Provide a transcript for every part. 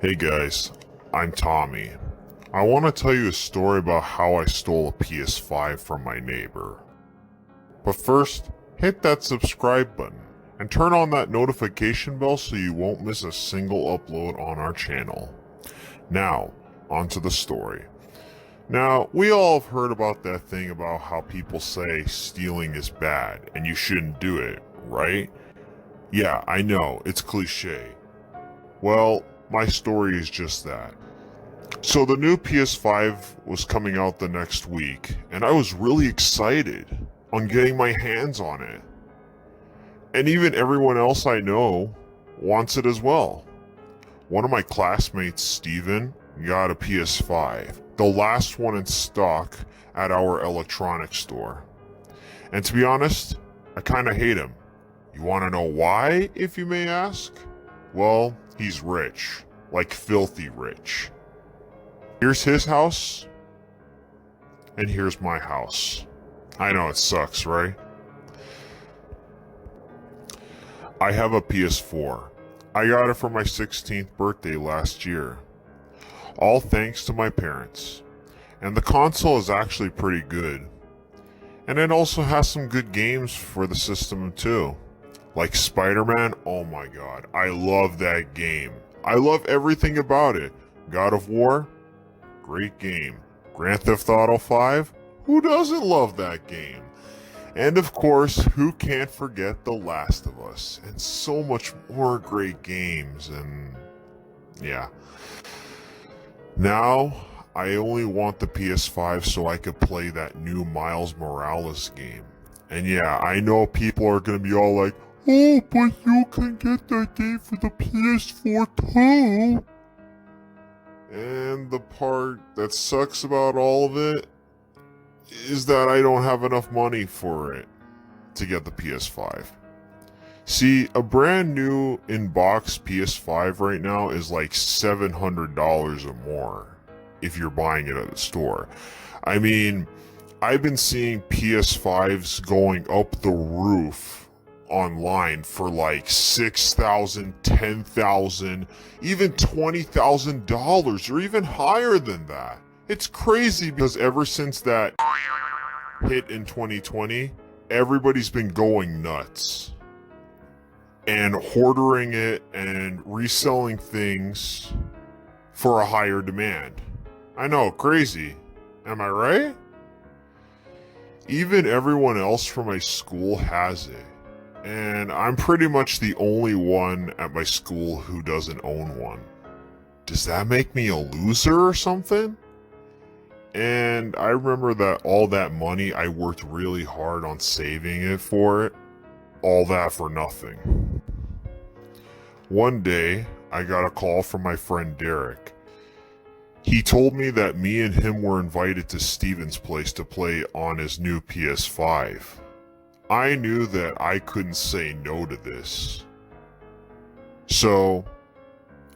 Hey guys, I'm Tommy. I want to tell you a story about how I stole a PS5 from my neighbor. But first, hit that subscribe button and turn on that notification bell so you won't miss a single upload on our channel. Now, onto the story. Now, we all have heard about that thing about how people say stealing is bad and you shouldn't do it, right? Yeah, I know, it's cliche. Well, my story is just that. So the new PS5 was coming out the next week, and I was really excited on getting my hands on it. And even everyone else I know wants it as well. One of my classmates, Steven, got a PS5, the last one in stock at our electronics store. And to be honest, I kinda hate him. You wanna know why, if you may ask? Well, he's rich. Like filthy rich. Here's his house, and here's my house. I know it sucks, right? I have a PS4. I got it for my 16th birthday last year. All thanks to my parents. And the console is actually pretty good. And it also has some good games for the system too. Like Spider-Man, oh my god, I love that game. I love everything about it. God of War, great game. Grand Theft Auto 5, who doesn't love that game? And of course, who can't forget The Last of Us, and so much more great games, and yeah. Now, I only want the PS5 so I could play that new Miles Morales game. And yeah, I know people are gonna be all like, oh, but you can get that game for the PS4 too. And the part that sucks about all of it is that I don't have enough money for it to get the PS5. See, a brand new in-box PS5 right now is like $700 or more if you're buying it at the store. I mean, I've been seeing PS5s going up the roof online for like $6,000, $10,000, even $20,000 or even higher than that. It's crazy because ever since that hit in 2020, everybody's been going nuts and hoarding it and reselling things for a higher demand. I know, crazy. Am I right? Even everyone else from my school has it. And I'm pretty much the only one at my school who doesn't own one. Does that make me a loser or something? And I remember that all that money I worked really hard on saving it for it, all that for nothing. One day, I got a call from my friend Derek. He told me that me and him were invited to Steven's place to play on his new PS5. I knew that I couldn't say no to this. So,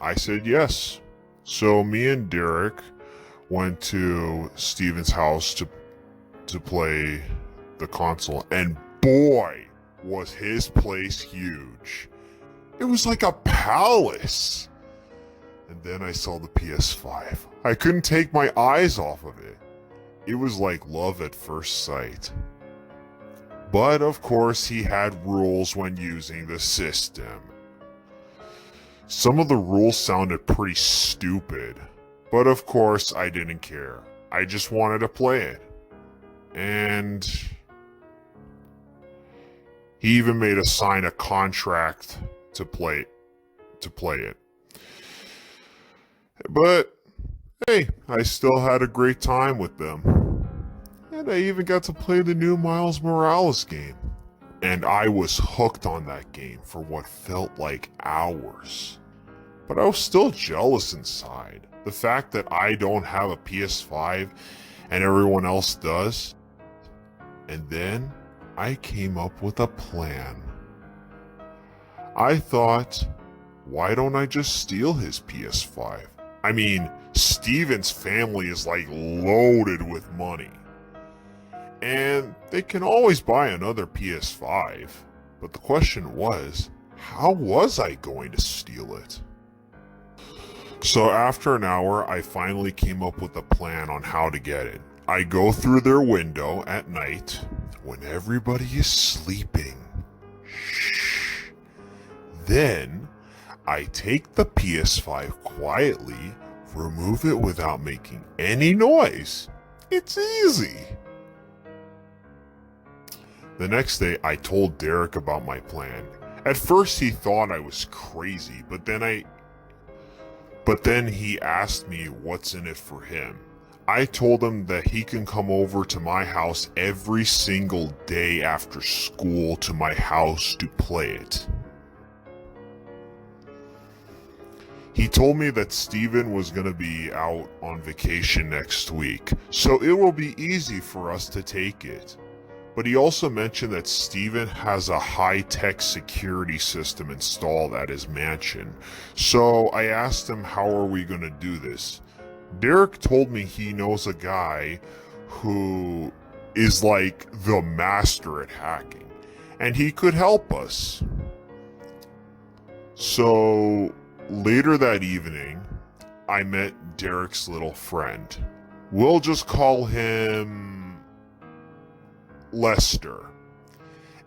I said yes. So me and Derek went to Steven's house to play the console, and boy, was his place huge. It was like a palace. And then I saw the PS5. I couldn't take my eyes off of it. It was like love at first sight. But of course he had rules when using the system. Some of the rules sounded pretty stupid, but of course I didn't care. I just wanted to play it. And he even made us sign a contract to play it. But hey, I still had a great time with them. And I even got to play the new Miles Morales game. And I was hooked on that game for what felt like hours. But I was still jealous inside. The fact that I don't have a PS5 and everyone else does. And then I came up with a plan. I thought, why don't I just steal his PS5? I mean, Steven's family is like loaded with money. And they can always buy another PS5. But the question was, how was I going to steal it? So after an hour, I finally came up with a plan on how to get it. I go through their window at night when everybody is sleeping. Shh. Then I take the PS5 quietly, remove it without making any noise. It's easy. The next day, I told Derek about my plan. At first, he thought I was crazy, but then he asked me what's in it for him. I told him that he can come over to my house every single day after school to my house to play it. He told me that Steven was going to be out on vacation next week, so it will be easy for us to take it. But he also mentioned that Steven has a high-tech security system installed at his mansion. So I asked him, how are we going to do this? Derek told me he knows a guy who is like the master at hacking, and he could help us. So later that evening, I met Derek's little friend. We'll just call him Lester.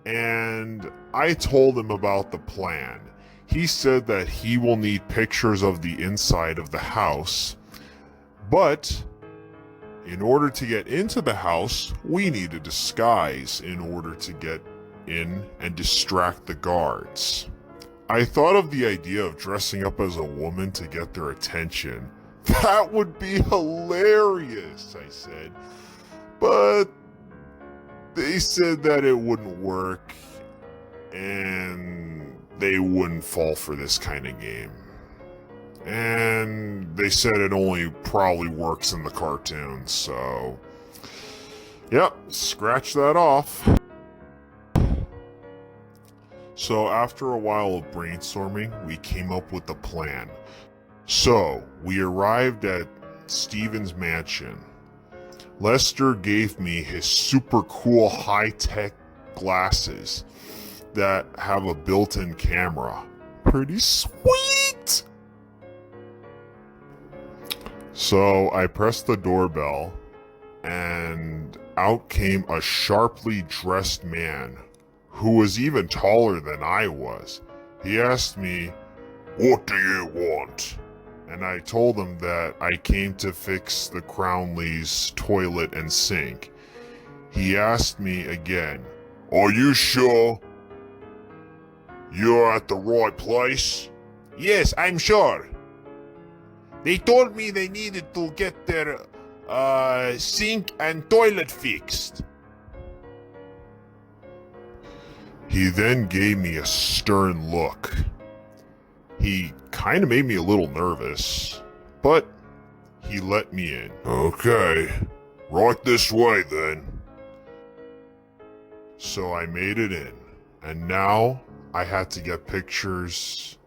And I told him about the plan. He said that he will need pictures of the inside of the house, but in order to get into the house, we need a disguise in order to get in and distract the guards. I thought of the idea of dressing up as a woman to get their attention. That would be hilarious, I said. But they said that it wouldn't work and they wouldn't fall for this kind of game. And they said it only probably works in the cartoons, so yep, scratch that off. So after a while of brainstorming, we came up with a plan. So we arrived at Steven's mansion. Lester gave me his super cool high-tech glasses that have a built-in camera. Pretty sweet! So I pressed the doorbell and out came a sharply dressed man who was even taller than I was. He asked me, "What do you want?" And I told him that I came to fix the Crownleys' toilet and sink. He asked me again, "Are you sure you're at the right place?" "Yes, I'm sure. They told me they needed to get their sink and toilet fixed." He then gave me a stern look. He kind of made me a little nervous, but he let me in. "Okay, right this way then." So I made it in, and now I had to get pictures.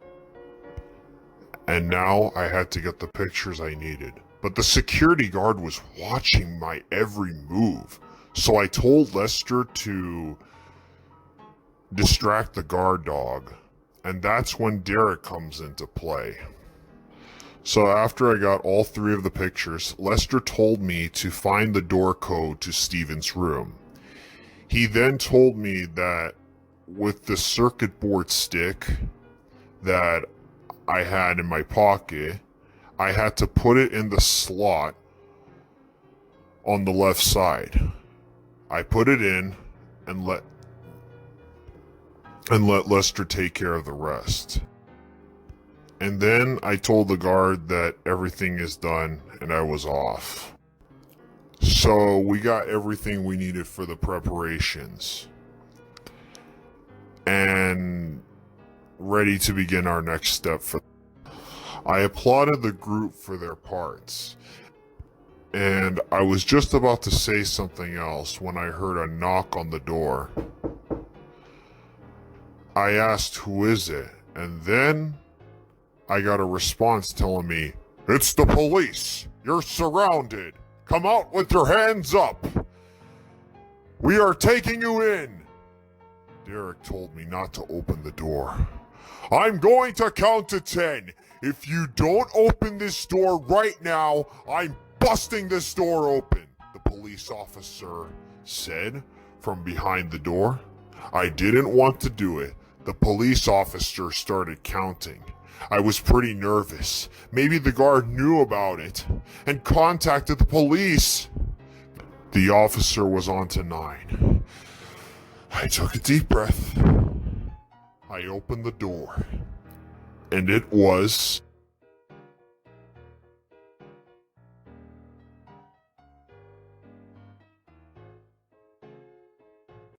And now I had to get the pictures I needed. But the security guard was watching my every move. So I told Lester to distract the guard dog. And that's when Derek comes into play. So after I got all three of the pictures, Lester told me to find the door code to Steven's room. He then told me that with the circuit board stick that I had in my pocket, I had to put it in the slot on the left side. I put it in and let Lester take care of the rest. And then I told the guard that everything is done and I was off. So we got everything we needed for the preparations and ready to begin our next step. I applauded the group for their parts, and I was just about to say something else when I heard a knock on the door. I asked, "Who is it?" And then I got a response telling me, "It's the police. You're surrounded. Come out with your hands up. We are taking you in." Derek told me not to open the door. "I'm going to count to 10. If you don't open this door right now, I'm busting this door open, the police officer said from behind the door. I didn't want to do it. The police officer started counting. I was pretty nervous. Maybe the guard knew about it and contacted the police. The officer was on to 9. I took a deep breath. I opened the door, and it was